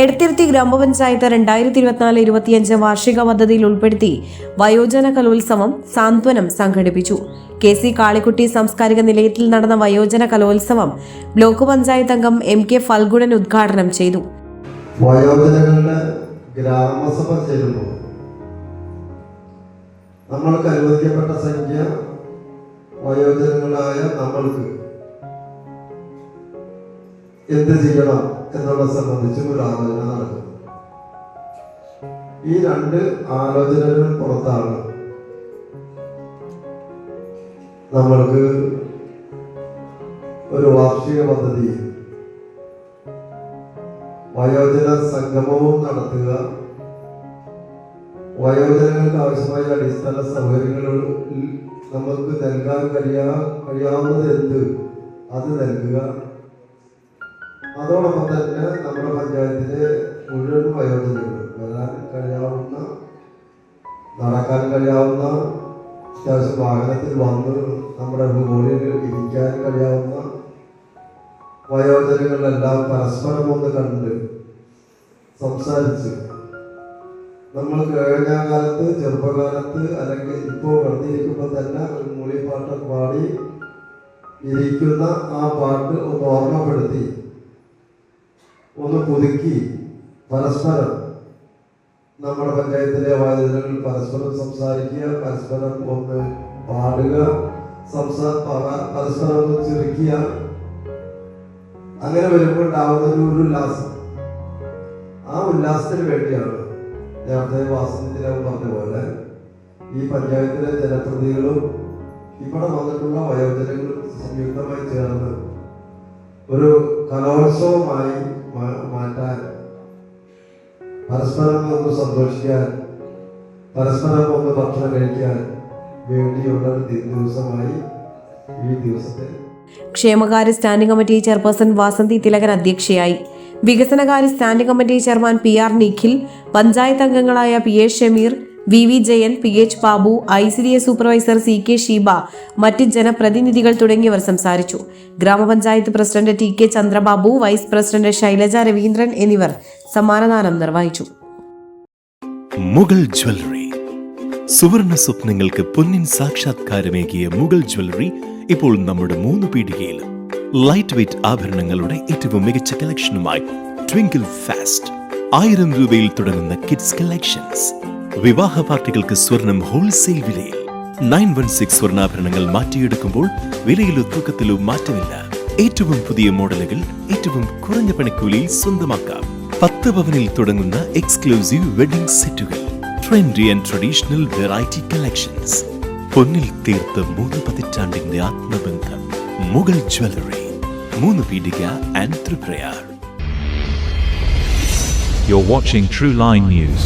എടത്തിരുത്തി ഗ്രാമപഞ്ചായത്ത് 2024-25 വാർഷിക പദ്ധതിയിൽ ഉൾപ്പെടുത്തി വയോജന കലോത്സവം സാന്ത്വനം സംഘടിപ്പിച്ചു. KC കാളിക്കുട്ടി സാംസ്കാരിക നിലയത്തിൽ നടന്ന വയോജന കലോത്സവം ബ്ലോക്ക് പഞ്ചായത്ത് അംഗം MK ഫൽഗുണൻ ഉദ്ഘാടനം ചെയ്തു. വയോജനങ്ങളുടെ ഗ്രാമസഭ ചേരുമ്പോൾ നമ്മൾക്ക് അനുവദിക്കപ്പെട്ട സംഖ്യ വയോജനങ്ങളായ നമ്മൾക്ക് എന്ത് ചെയ്യണം എന്നുള്ളത് സംബന്ധിച്ചും ഒരു ആലോചന നടക്കുന്നു. ഈ രണ്ട് ആലോചനകൾ പുറത്താണ് നമ്മൾക്ക് ഒരു വാർഷിക പദ്ധതി വയോജന സംഗമവും നടത്തുക, വയോജനങ്ങൾക്ക് ആവശ്യമായ അടിസ്ഥാന സൗകര്യങ്ങൾ നമുക്ക് നൽകാൻ കഴിയാവുന്നത് എന്ത് അത് നൽകുക. അതോടൊപ്പം തന്നെ നമ്മുടെ പഞ്ചായത്തിലെ മുഴുവൻ വയോജനങ്ങൾ വരാൻ കഴിയാവുന്ന, നടക്കാൻ കഴിയാവുന്ന, അത്യാവശ്യം വാഹനത്തിൽ വന്ന് നമ്മുടെ മുകളിൽ ഇരിക്കാൻ കഴിയാവുന്ന വയോജനങ്ങളെല്ലാം പരസ്പരം ഒന്ന് കണ്ട് സംസാരിച്ച് നമ്മൾ കഴിഞ്ഞ കാലത്ത് ചെറുപ്പകാലത്ത് അല്ലെങ്കിൽ ഇപ്പോൾ വെറുതെ ഇരിക്കുമ്പോൾ തന്നെ ഒരു മൂളിപ്പാട്ടൊക്കെ പാടി ഇരിക്കുന്ന ആ പാട്ട് ഒന്ന് ഓർമ്മപ്പെടുത്തി ഒന്ന് പുതുക്കി പരസ്പരം നമ്മുടെ പഞ്ചായത്തിലെ വയോജനങ്ങൾ പരസ്പരം സംസാരിക്കുക, പരസ്പരം ഒന്ന് പാടുക, പരസ്പരം ഒന്ന് ചിരിക്കുക. അങ്ങനെ വരുമ്പോൾ ഉണ്ടാവുന്ന ഒരു ഉല്ലാസം, ആ ഉല്ലാസത്തിന് വേണ്ടിയാണ് നേരത്തെ വാസന്തിരാവ് പറഞ്ഞ പോലെ ഈ പഞ്ചായത്തിലെ ജനപ്രതിനിധികളും ഇവിടെ വന്നിട്ടുള്ള വയോജനങ്ങളും സംയുക്തമായി ചേർന്ന് ഒരു കലോത്സവമായി മാറ്റാൻ, പരസ്പരം ഒന്ന് സന്തോഷിക്കാൻ, പരസ്പരം ഒന്ന് ഭക്ഷണം കഴിക്കാൻ വേണ്ടിയുള്ള ഒരു ദിവസമായി ഈ ദിവസത്തെ ക്ഷേമകാര്യ standing committee chairperson Vasanthi Thilakan അധ്യക്ഷയായി. വികസനകാര്യ standing committee chairman PR Nikhil, panchayat അംഗങ്ങളായ PA Shameer, VV Jayan, PH Babu, ICDA supervisor CK Sheeba, മറ്റ് ജനപ്രതിനിധികൾ തുടങ്ങിയവർ സംസാരിച്ചു. ഗ്രാമപഞ്ചായത്ത് president TK Chandrababu, vice president Shailaja Raveendran എന്നിവർ സമ്മാനദാനം നിർവഹിച്ചു. മുഗൾ ജ്വല്ലറി, സുവർണ സ്വപ്നങ്ങൾക്ക് പൊന്നിൻ സാക്ഷാത്കാരമേകിയ മുഗൾ ജ്വല്ലറി ഇപ്പോൾ നമ്മുടെ 3 പീടികയിൽ. ലൈറ്റ് വെയ്റ്റ് ആഭരണങ്ങളുടെ ഏറ്റവും മികച്ച കളക്ഷനുമായി ട്വിങ്കിൾ ഫാസ്റ്റ്. 1000 രൂപയിൽ തുടങ്ങുന്ന കിഡ്സ് കളക്ഷൻസ്. വിവാഹ പാർട്ടികൾക്ക് സ്വർണം ഹോൾസെയിൽ വിലയിൽ. 916 സ്വർണ്ണാഭരണങ്ങൾ മാറ്റിയെടുക്കുമ്പോൾ വിലയിലോ തൂക്കത്തിലോ മാറ്റമില്ല. ഏറ്റവും പുതിയ മോഡലുകൾ ഏറ്റവും കുറഞ്ഞ പണിക്കൂലിയിൽ സ്വന്തമാക്കാം. 10 പവനിൽ തുടങ്ങുന്ന എക്സ്ക്ലൂസീവ് വെഡിംഗ് സെറ്റുകൾ. Trendy and traditional variety collections. പൊന്നിൽ തീർത്ത 3 പതിറ്റാണ്ടിന്റെ ആത്മബന്ധം. Mughal jewellery, 3 Peedika and Triprayar. You're watching True Line News.